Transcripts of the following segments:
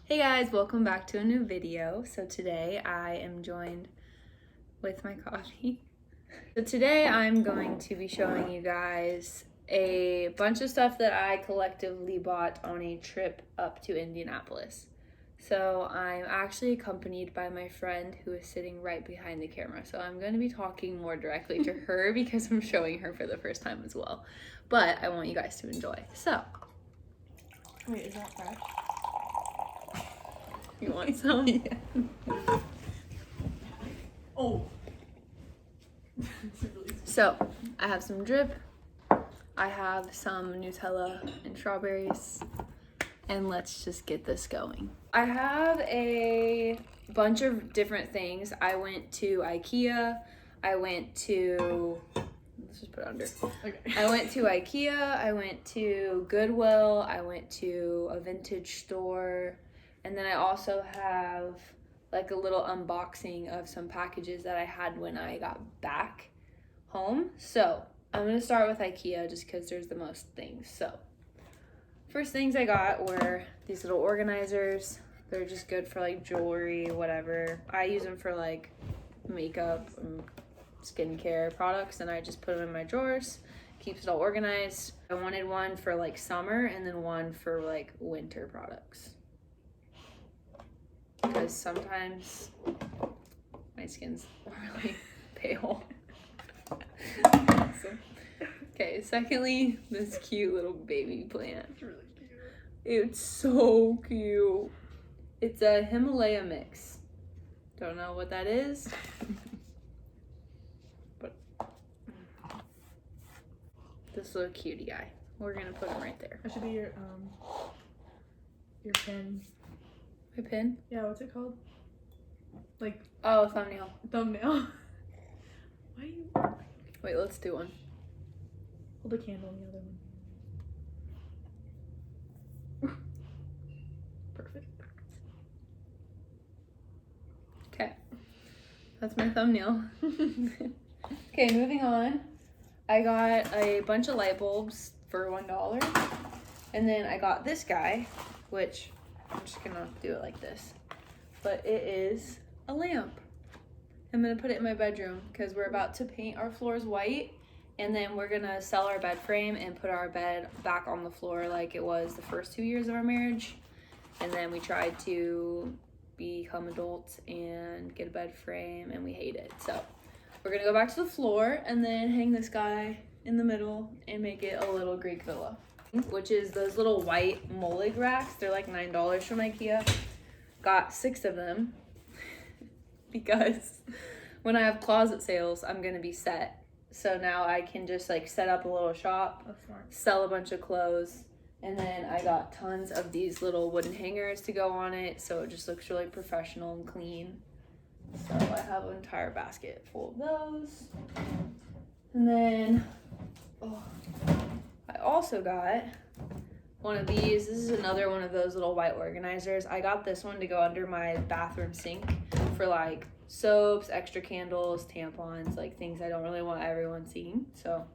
Hey guys, welcome back to a new video. So today I am joined with my coffee. So today I'm going to be showing you guys a bunch of stuff that I collectively bought on a trip up to Indianapolis. So I'm actually accompanied by my friend who is sitting right behind the camera. So I'm going to be talking more directly to her because I'm showing her for the first time as well. But I want you guys to enjoy. So. Wait, is that fresh? You want some? Yeah. Oh. So, I have some drip. I have some Nutella and strawberries. And let's just get this going. I have a bunch of different things. I went to Ikea. Let's just put it under. Okay. I went to Ikea. I went to Goodwill. I went to a vintage store. And then I also have like a little unboxing of some packages that I had when I got back home. So I'm going to start with Ikea just because there's the most things. So first things I got were these little organizers. They're just good for like jewelry, whatever. I use them for like makeup and skincare products, and I just put them in my drawers. Keeps it all organized. I wanted one for like summer and then one for like winter products. Because sometimes my skin's really pale. Okay, secondly, this cute little baby plant. It's really cute. It's so cute. It's a Himalaya mix. Don't know what that is. But this little cutie guy. We're gonna put him right there. That should be your pin. My pin? Yeah, what's it called? Like Oh, thumbnail. thumbnail. Why do you Wait, let's do one. hold a candle on the other one? Perfect. Okay. That's my thumbnail. Okay, moving on. I got a bunch of light bulbs for $1. And then I got this guy, which I'm just gonna do it like this. But it is a lamp. I'm gonna put it in my bedroom because we're about to paint our floors white, and then we're gonna sell our bed frame and put our bed back on the floor like it was the first 2 years of our marriage. And then we tried to become adults and get a bed frame, and we hate it. So we're gonna go back to the floor and then hang this guy in the middle and make it a little Greek villa, which is those little white Molig racks. They're like $9 from Ikea. Got 6 of them because when I have closet sales, I'm gonna be set. So now I can just like set up a little shop, That's smart. sell a bunch of clothes, and then I got tons of these little wooden hangers to go on it, so it just looks really professional and clean. So I have an entire basket full of those. And then I also got one of these. This is another one of those little white organizers. I got this one to go under my bathroom sink for like soaps, extra candles, tampons, like things I don't really want everyone seeing. So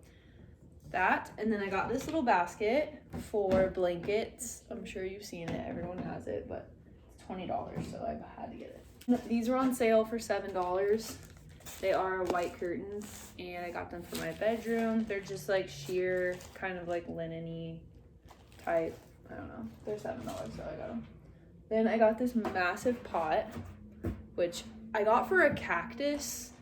that. And then I got this little basket for blankets. I'm sure you've seen it. Everyone has it, but it's $20, so I had to get it. These were on sale for $7. They are white curtains, and I got them for my bedroom. They're just like sheer, kind of like linen-y type. I don't know. They're $7, so I got them. Then I got this massive pot, which I got for a cactus,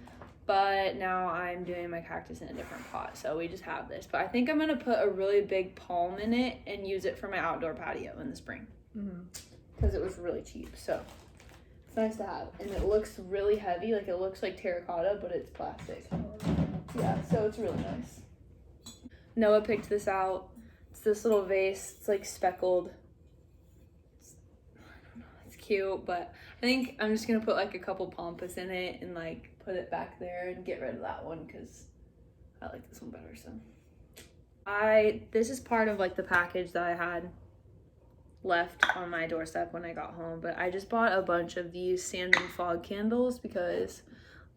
but now I'm doing my cactus in a different pot, so we just have this. But I think I'm gonna put a really big palm in it and use it for my outdoor patio in the spring, because it was really cheap. So it's nice to have, and it looks really heavy. Like, it looks like terracotta, but it's plastic. Yeah, so it's really nice. Noah picked this out. It's this little vase. It's like speckled. I don't know. It's cute, but I think I'm just gonna put like a couple pampas in it and like put it back there and get rid of that one because I like this one better. So this is part of like the package that I had left on my doorstep when I got home, but I just bought a bunch of these sand and fog candles because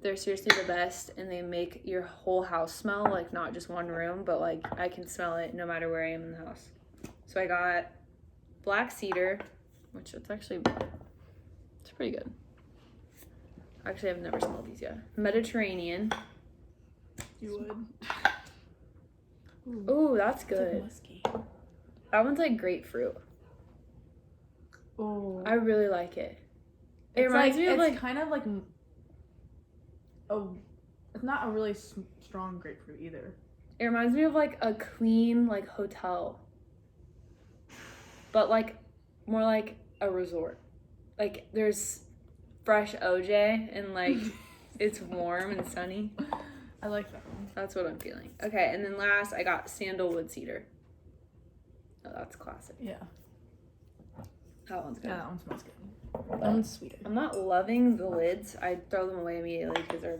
they're seriously the best, and they make your whole house smell, like not just one room, but like I can smell it no matter where I am in the house. So I got black cedar, which it's pretty good. Actually, I've never smelled these yet. Mediterranean. You would. Ooh, that's It's good. like musky. That one's like grapefruit. Oh. I really like it. It It's reminds me of it's like kind of like it's not a really strong grapefruit either. it reminds me of like a clean like hotel, but like more like a resort. Like there's fresh OJ and like it's warm and sunny. I like that one. That's what I'm feeling. Okay, and then last I got sandalwood cedar. Oh, that's classic. Yeah. That one's good. Yeah, that one smells good. That one's sweeter. I'm not loving the lids. I throw them away immediately because they're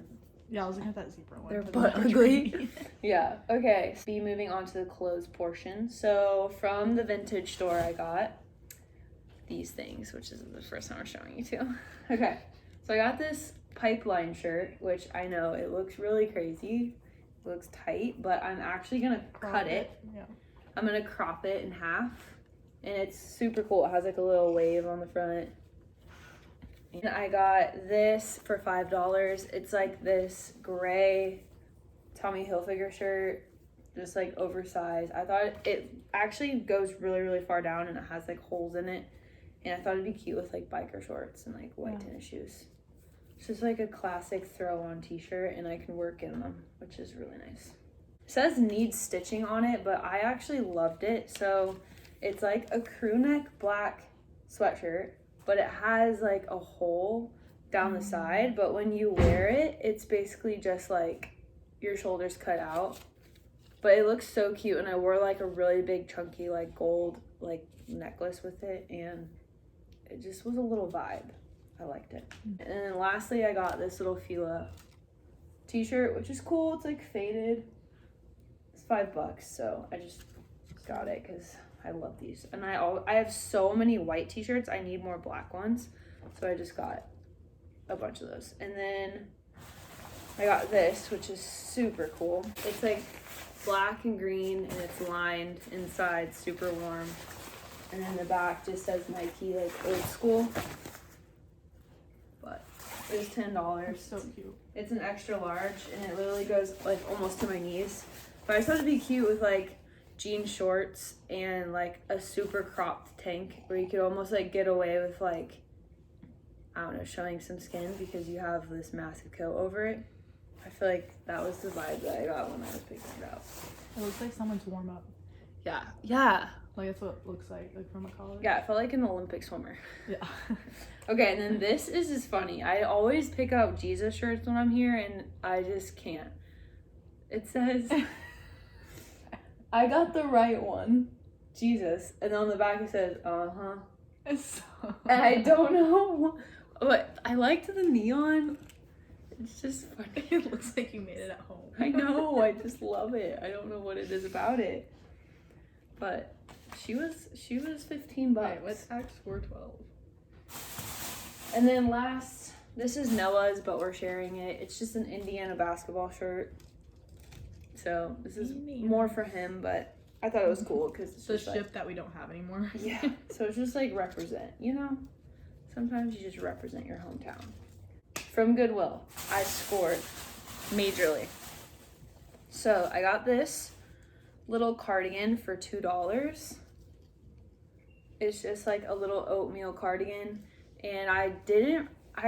Yeah, I was looking at that zebra one. They're but butt not ugly. Trinity. Yeah. Okay. Be moving on to the clothes portion. So from the vintage store, I got these things, which is the first time we're showing you too. Okay. So I got this pipeline shirt, which I know it looks really crazy. It looks tight, but I'm actually gonna cut it. Yeah. I'm gonna crop it in half, and it's super cool. It has like a little wave on the front. And I got this for $5. It's like this gray Tommy Hilfiger shirt, just like oversized. I thought it actually goes really, really far down and it has like holes in it. And I thought it'd be cute with like biker shorts and like white tennis shoes. It's just like a classic throw on t-shirt and I can work in them, which is really nice. It says needs stitching on it, but I actually loved it. So it's like a crew neck black sweatshirt, but it has like a hole down the side, but when you wear it, it's basically just like your shoulders cut out. But it looks so cute, and I wore like a really big chunky like gold like necklace with it, and it just was a little vibe. I liked it. And then lastly, I got this little Fila t-shirt, which is cool. It's like faded. It's $5, so I just got it because I love these. And I have so many white t-shirts. I need more black ones. So I just got a bunch of those. And then I got this, which is super cool. It's like black and green and it's lined inside, super warm. And then the back just says Nike, like old school. But it was $10. It's so cute. It's an extra large and it literally goes like almost to my knees. But I just thought it'd be cute with like jean shorts and like a super cropped tank where you could almost like get away with like, I don't know, showing some skin because you have this massive coat over it. I feel like that was the vibe that I got when I was picking it out. It looks like someone's warm up. Yeah. Like that's what it looks like from a college. Yeah, I felt like an Olympic swimmer. Yeah. Okay, and then this is just funny. I always pick out Jesus shirts when I'm here and I just can't. It says, I got the right one, Jesus. And on the back it says, uh-huh. It's so... And I don't know, but I liked the neon. It's just funny. It looks like you made it at home. I know, I just love it. I don't know what it is about it. But she was $15. Wait, what's Acts 4:12? And then last, this is Noah's, but we're sharing it. It's just an Indiana basketball shirt. So this is more for him, but I thought it was cool because it's the just ship like, that we don't have anymore. yeah. So it's just like represent, you know? Sometimes you just represent your hometown. From Goodwill, I scored majorly. So I got this little cardigan for $2. It's just like a little oatmeal cardigan. And I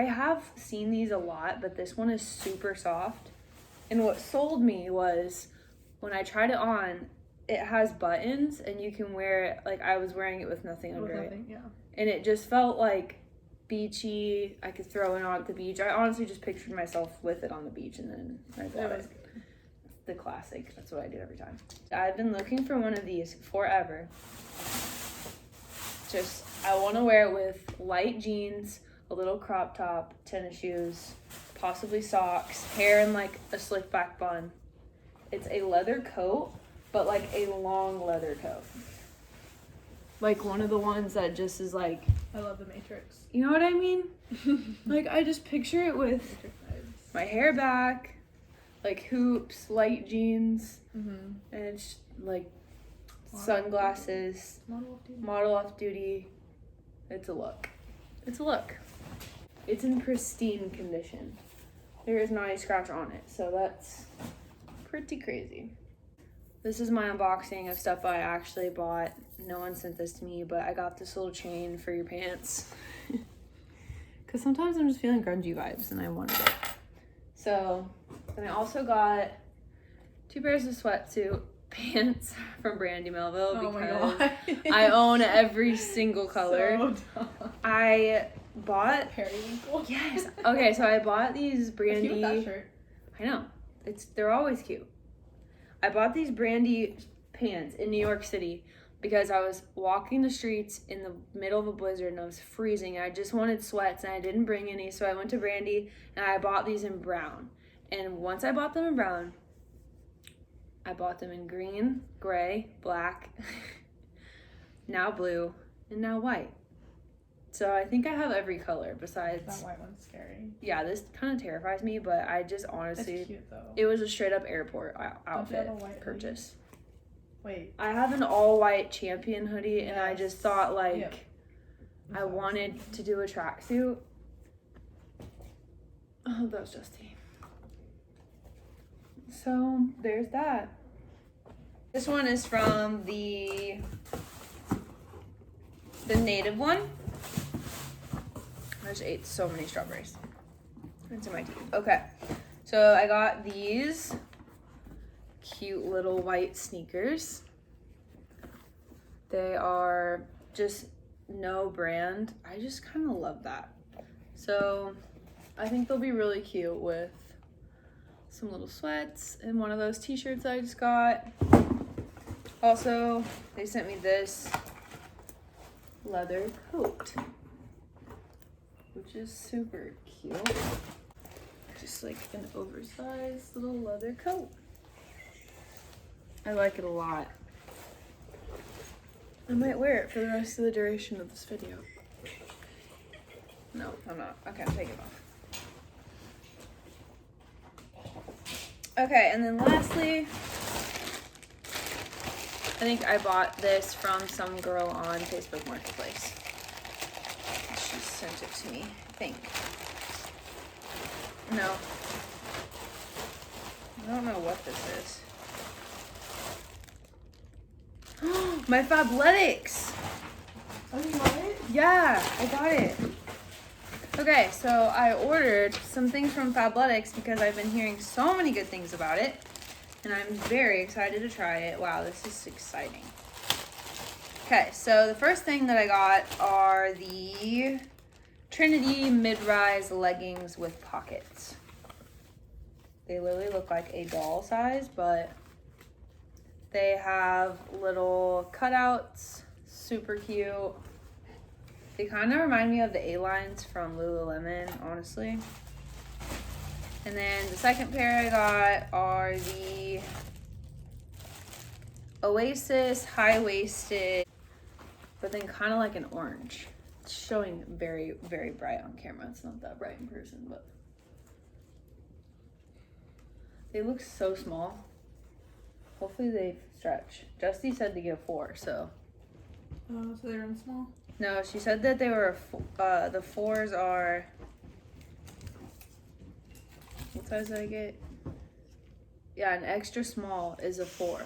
have seen these a lot, but this one is super soft. And what sold me was when I tried it on, it has buttons and you can wear it, like I was wearing it with nothing under it. Yeah. And it just felt like beachy. I could throw it on at the beach. I honestly just pictured myself with it on the beach and then I bought it. The classic. That's what I did every time. I've been looking for one of these forever. Just, I want to wear it with light jeans, a little crop top, tennis shoes, possibly socks, hair in like a slick back bun. It's a leather coat, but like a long leather coat. Like one of the ones that just is like, I love the Matrix. you know what I mean? Like I just picture it with Matrix vibes. my hair back, like hoops, light jeans, Mm-hmm. and it's like sunglasses, model off duty, It's a look. It's a look. It's in pristine condition. There is not a scratch on it, so that's pretty crazy. This is my unboxing of stuff I actually bought. No one sent this to me, but I got this little chain for your pants. Because sometimes I'm just feeling grungy vibes and I wanted it. So, and I also got 2 pairs of sweatsuit pants from Brandy Melville because I own every single color. So dumb. I bought Periwinkle. Yes. Okay, so I bought these Brandy. Cute with that shirt. I know. They're always cute. I bought these Brandy pants in New York City because I was walking the streets in the middle of a blizzard and I was freezing. I just wanted sweats and I didn't bring any, so I went to Brandy and I bought these in brown. And once I bought them in brown, I bought them in green, gray, black, now blue, and now white. So I think I have every color besides... That white one's scary. Yeah, this kind of terrifies me, but I just honestly... It's cute though. It was a straight up airport outfit Don't you have a white purchase. Wait. I have an all white Champion hoodie and I just thought like Yep. I wanted to do a tracksuit. Oh, that was Justy. So there's that. This one is from the native one. I just ate so many strawberries. It's in my teeth. Okay, so I got these cute little white sneakers. They are just no brand. I just kind of love that. So I think they'll be really cute with some little sweats and one of those t-shirts I just got. Also, they sent me this leather coat, which is super cute. Just like an oversized little leather coat. I like it a lot. I might wear it for the rest of the duration of this video. No, I'm not. Okay, I'm taking it off. Okay, and then lastly, I think I bought this from some girl on Facebook Marketplace. She sent it to me, I think. No. I don't know what this is. My Fabletics! Oh, you got it? Yeah, I got it. Okay, so I ordered some things from Fabletics because I've been hearing so many good things about it. And I'm very excited to try it. Wow, this is exciting. Okay, so the first thing that I got are the Trinity mid-rise leggings with pockets. They literally look like a doll size, but they have little cutouts, super cute. They kind of remind me of the A-lines from Lululemon, honestly. And then the second pair I got are the Oasis high-waisted, but then kind of like an orange. It's showing very, very bright on camera. It's not that bright in person, but they look so small. Hopefully they stretch. Justy said to get 4, so. Oh, so they're in small? No, she said that they were, the 4s are, what size did I get? Yeah, an extra small is a 4.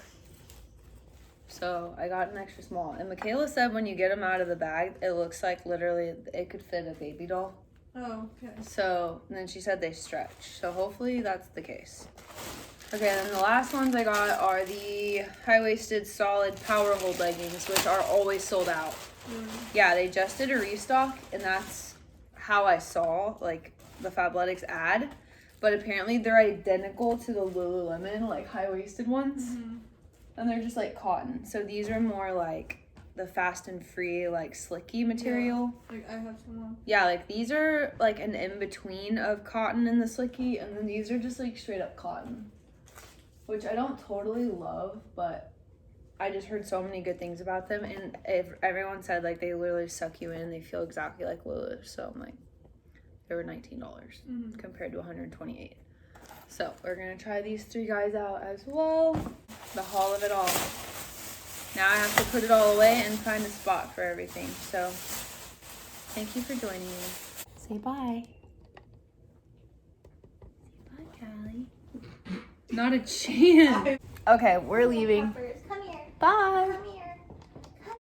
So I got an extra small. And Michaela said when you get them out of the bag, it looks like literally it could fit a baby doll. Oh, okay. So, and then she said they stretch. So hopefully that's the case. Okay, then the last ones I got are the high-waisted solid power hold leggings, which are always sold out. Yeah, they just did a restock, and that's how I saw, like, the Fabletics ad. But apparently they're identical to the Lululemon, like, high-waisted ones. Mm-hmm. And they're just, like, cotton. So these are more, like, the fast and free, like, slicky material. Yeah, like, I have some on. Yeah, like, these are, like, an in-between of cotton and the slicky. And then these are just, like, straight-up cotton. Which I don't totally love, but I just heard so many good things about them. And everyone said, like, they literally suck you in. They feel exactly like Lulu. So I'm like, they were $19 compared to $128. So we're going to try these 3 guys out as well. The haul of it all. Now I have to put it all away and find a spot for everything. So Thank you for joining me. Say bye. Say bye, Callie. Not a chance. Okay, we're leaving. Come here. Bye. Come here.